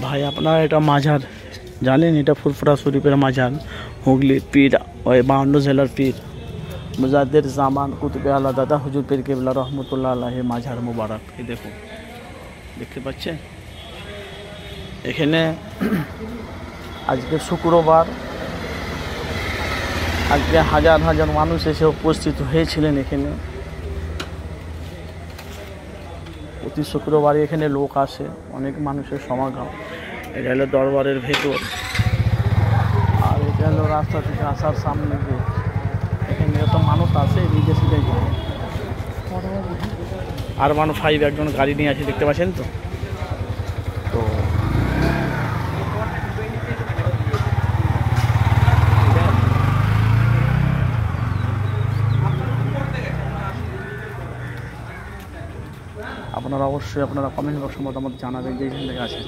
ভাই আপনারা এটা মাজার জানেন? এটা ফুরফুরা শরীফের মাজার, হুগলি পীর ওই 52 জেলার পীর মুজাদ্দেদ জামান কুতুবে আলা দাদা হুজুর পীর কেবলা রহমতুল্লাহ আলাইহি মাজার মুবারক। এই দেখুন, দেখতে পাচ্ছেন এখানে আজকে শুক্রবার, আজকে হাজার হাজার মানুষ এসে উপস্থিত হয়েছিলেন এখানে। প্রতি শুক্রবারে এখানে লোক আসে, অনেক মানুষের সমাগম। এটা হলো দরবারের ভেতর, আর এটা হলো রাস্তা থেকে আসার সামনে গেট। এখানে এত মানুষ আসে বিদেশি থেকে। R15 একজন গাড়ি নিয়ে আসে, দেখতে পাচ্ছেন তো। তো আপনারা অবশ্যই আপনারা কমেন্ট বক্সে মতামত জানাবেন যে এখান থেকে আসেন।